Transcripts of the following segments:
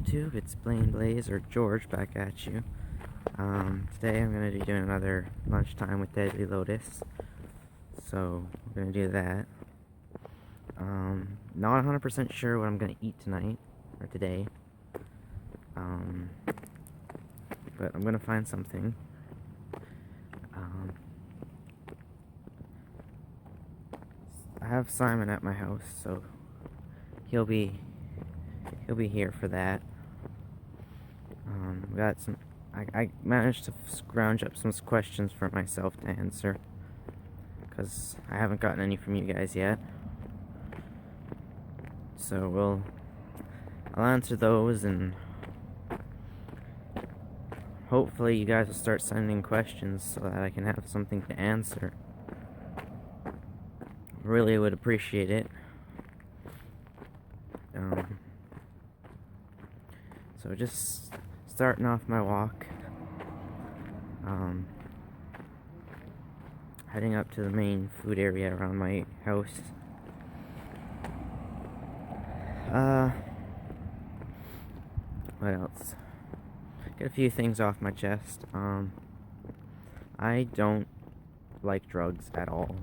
YouTube? It's Blaine Blaze, or George, back at you. Today I'm going to be doing another lunchtime with Deadly Lotus. So, we're going to do that. Not 100% sure what I'm going to eat tonight, or today. But I'm going to find something. I have Simon at my house, so he'll be here for that. We got some. I managed to scrounge up some questions for myself to answer, because I haven't gotten any from you guys yet. So I'll answer those, and hopefully you guys will start sending questions so that I can have something to answer. Really would appreciate it. So just starting off my walk, heading up to the main food area around my house. What else? Get a few things off my chest. I don't like drugs at all.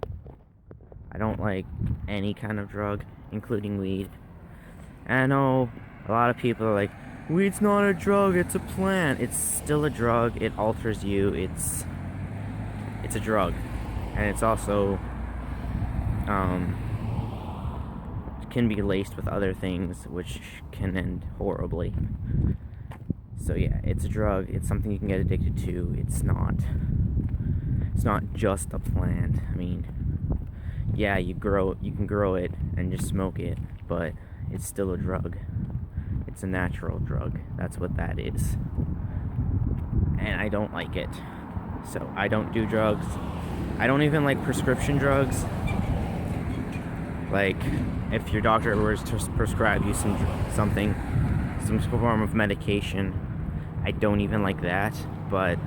I don't like any kind of drug, including weed. And I know a lot of people are like, weed's not a drug, it's a plant. It's still a drug, it alters you, it's a drug. And it's also, can be laced with other things, which can end horribly. So yeah, it's a drug, it's something you can get addicted to, it's not just a plant. I mean, yeah, you can grow it and just smoke it, but it's still a drug. It's a natural drug. That's what that is. And I don't like it. So I don't do drugs. I don't even like prescription drugs. Like, if your doctor were to prescribe you some form of medication, I don't even like that, but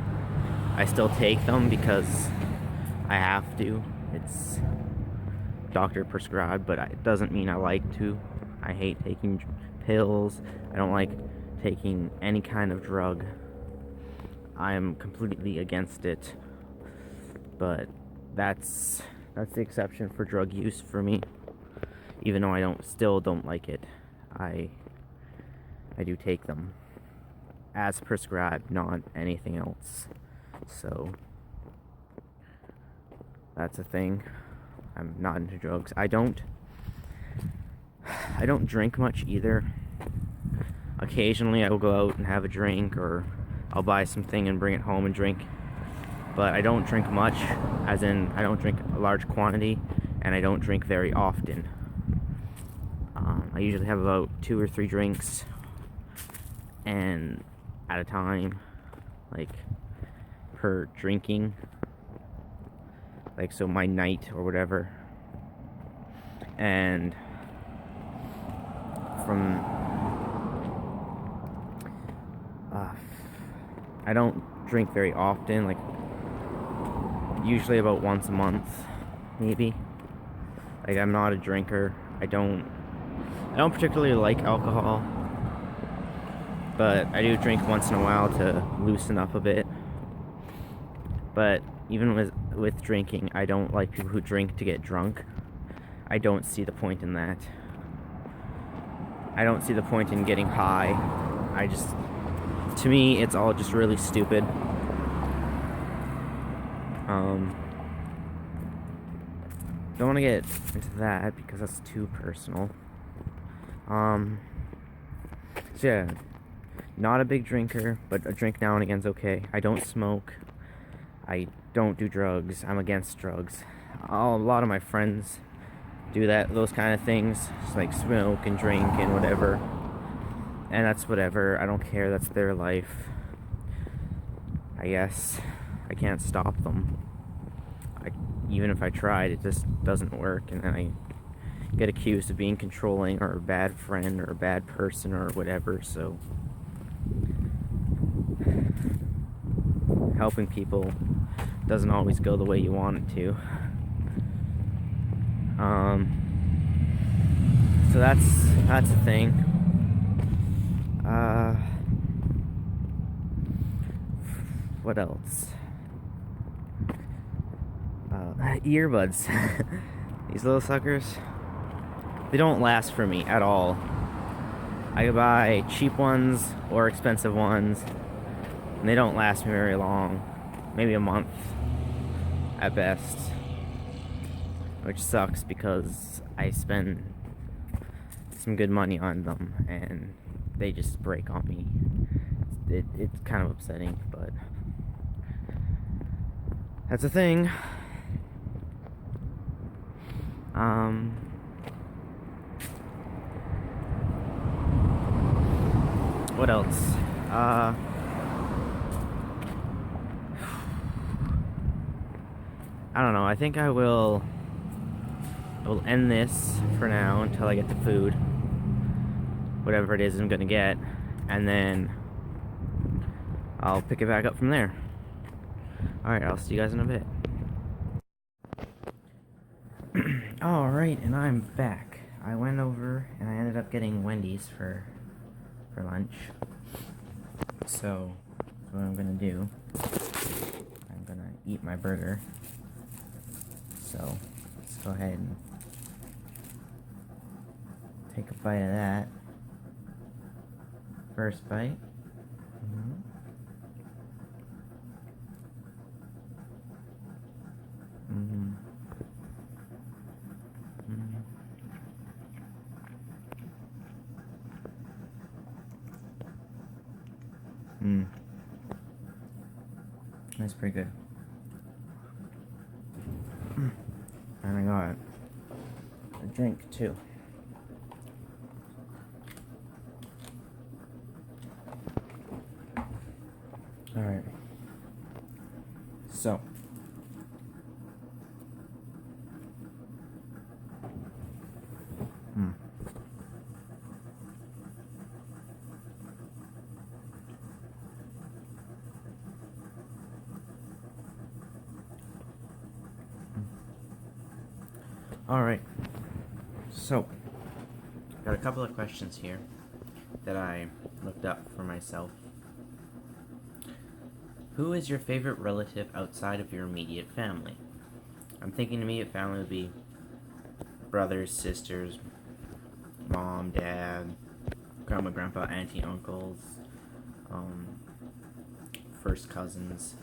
I still take them because I have to. It's doctor prescribed, but it doesn't mean I like to. I hate taking pills. I don't like taking any kind of drug. I am completely against it. But that's the exception for drug use for me. Even though I still don't like it, I do take them as prescribed, not anything else. So that's a thing. I'm not into drugs. I don't drink much either. Occasionally I will go out and have a drink, or I'll buy something and bring it home and drink. But I don't drink much, as in I don't drink a large quantity, and I don't drink very often. I usually have about 2 or 3 drinks and at a time, like per drinking. Like, so my night or whatever. And I don't drink very often, like usually about once a month, maybe. Like, I'm not a drinker. I don't particularly like alcohol, but I do drink once in a while to loosen up a bit. But even with drinking, I don't like people who drink to get drunk. I don't see the point in that. I don't see the point in getting high. To me, it's all just really stupid. Don't want to get into that because that's too personal. So yeah, not a big drinker, but a drink now and again's okay. I don't smoke. I don't do drugs. I'm against drugs. A lot of my friends do those kind of things, just like smoke and drink and whatever. And that's whatever. I don't care. That's their life. I guess I can't stop them. Even if I tried, it just doesn't work, and then I get accused of being controlling or a bad friend or a bad person or whatever. So helping people doesn't always go the way you want it to. So that's the thing. What else? Earbuds. These little suckers. They don't last for me at all. I could buy cheap ones or expensive ones, and they don't last me very long. Maybe a month at best. Which sucks because I spend some good money on them and they just break on me. It's kind of upsetting, but that's a thing. What else? I don't know. I think I will end this for now until I get the food. Whatever it is I'm gonna get. And then I'll pick it back up from there. Alright, I'll see you guys in a bit. Alright, and I'm back. I went over and I ended up getting Wendy's for lunch. So, what I'm gonna do, I'm gonna eat my burger. So, let's go ahead and take a bite of that. First bite. That's pretty good. And I got a drink too. Alright. So. Alright, so, got a couple of questions here that I looked up for myself. Who is your favorite relative outside of your immediate family? I'm thinking immediate family would be brothers, sisters, mom, dad, grandma, grandpa, auntie, uncles, first cousins.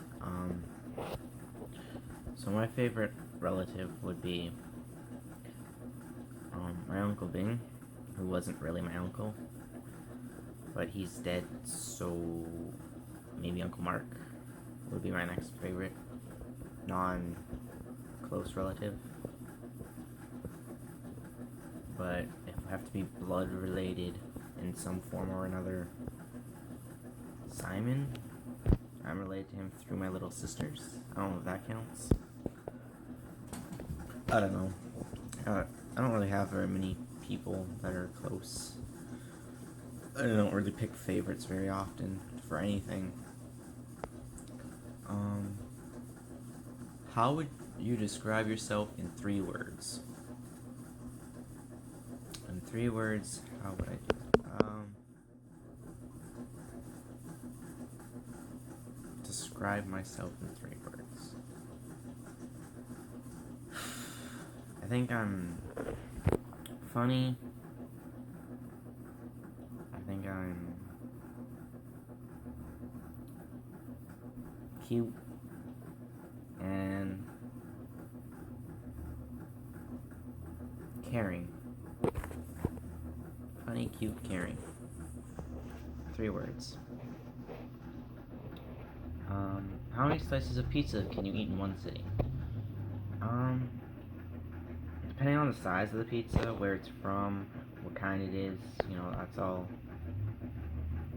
So my favorite relative would be my Uncle Bing, who wasn't really my uncle, but he's dead, so maybe Uncle Mark would be my next favorite non-close relative. But if I have to be blood related in some form or another, Simon. I'm related to him through my little sisters. I don't know if that counts. I don't know. I don't really have very many people that are close. I don't really pick favorites very often for anything. How would you describe yourself in 3 words? In 3 words, how would I do it? Describe myself in 3 words. I think I'm funny. I think I'm cute. And caring. Funny, cute, caring. 3 words. How many slices of pizza can you eat in one sitting? Depending on the size of the pizza, where it's from, what kind it is, that's all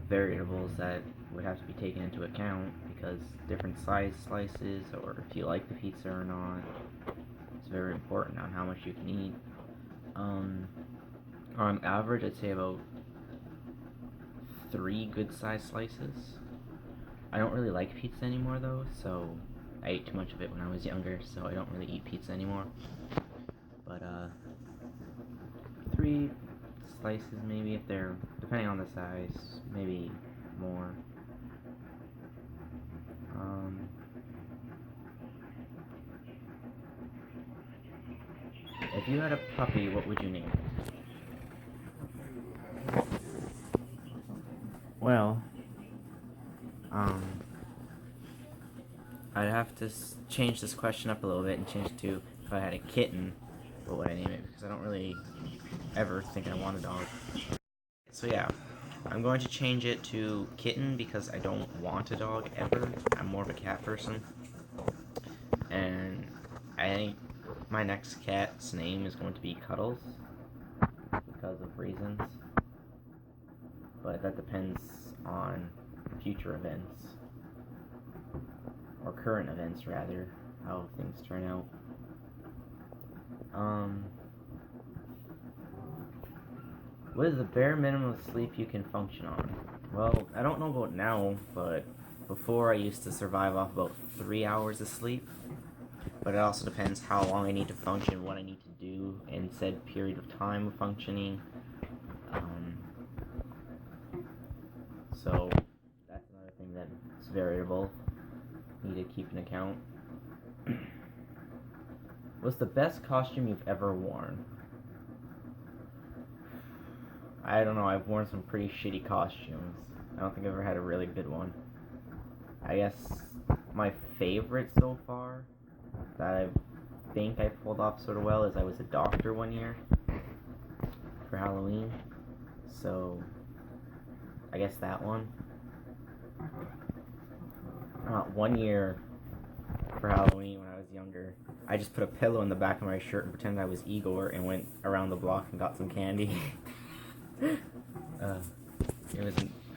variables that would have to be taken into account, because different size slices, or if you like the pizza or not, it's very important on how much you can eat. On average, I'd say about 3 good sized slices. I don't really like pizza anymore though, so I ate too much of it when I was younger, so I don't really eat pizza anymore. But 3 slices maybe, if they're, depending on the size, maybe more. you had a puppy, what would you name it? Well, I'd have to change this question up a little bit and change it to, if I had a kitten, what would I name it? Because I don't really ever think I want a dog. So yeah, I'm going to change it to kitten because I don't want a dog ever. I'm more of a cat person. And I think my next cat's name is going to be Cuddles because of reasons. But that depends on future events. Or current events, rather. How things turn out. What is the bare minimum of sleep you can function on? Well, I don't know about now, but before I used to survive off about 3 hours of sleep. But it also depends how long I need to function, what I need to do in said period of time of functioning. So that's another thing that's variable. Need to keep an account. What's the best costume you've ever worn? I don't know, I've worn some pretty shitty costumes. I don't think I've ever had a really good one. I guess my favorite so far that I think I pulled off sort of well is I was a doctor one year for Halloween. So I guess that one. 1 year for Halloween when I was younger, I just put a pillow in the back of my shirt and pretended I was Igor and went around the block and got some candy. It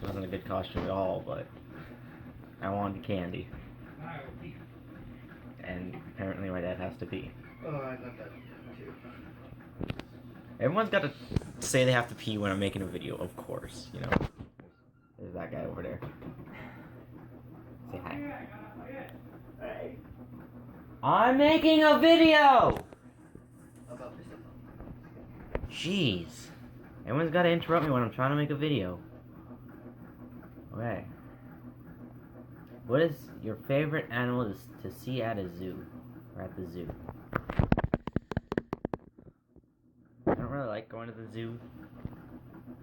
wasn't a good costume at all, but I wanted candy. And apparently my dad has to pee. Oh, I got that too. Everyone's got to say they have to pee when I'm making a video, of course, you know. There's that guy over there. Say hi. Hey. I'm making a video! About this. Jeez. Everyone's got to interrupt me when I'm trying to make a video. Okay. What is your favorite animal to see at a zoo? Or at the zoo? I don't really like going to the zoo.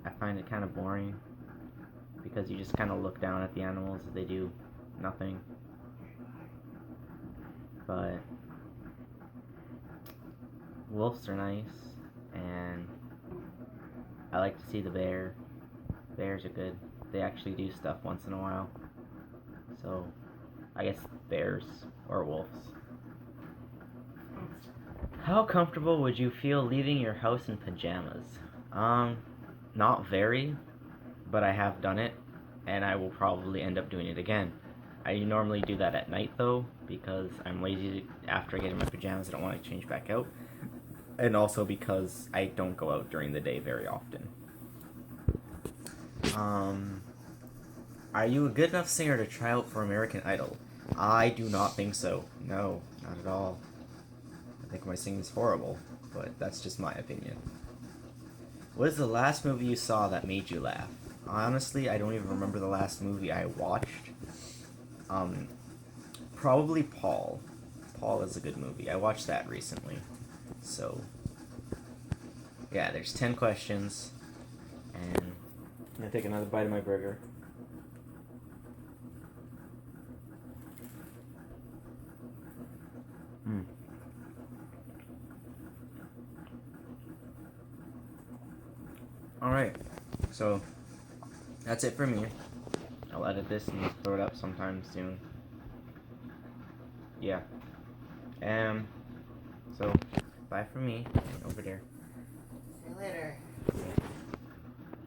I find it kind of boring. Because you just kind of look down at the animals as they do nothing. But wolves are nice, and I like to see the bear. Bears are good. They actually do stuff once in a while. So I guess bears or wolves. How comfortable would you feel leaving your house in pajamas? Not very, but I have done it, and I will probably end up doing it again. I normally do that at night though, because I'm lazy. After I get in my pajamas, I don't want to change back out, and also because I don't go out during the day very often. Are you a good enough singer to try out for American Idol? I do not think so. No, not at all. I think my singing is horrible, but that's just my opinion. What is the last movie you saw that made you laugh? Honestly, I don't even remember the last movie I watched. Probably Paul. Paul is a good movie. I watched that recently. So, yeah, there's 10 questions. And I'm gonna take another bite of my burger. Alright, so that's it for me. I'll edit this and throw it up sometime soon. Yeah. So, bye from me, over there. See you later.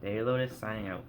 Day Lotus signing out.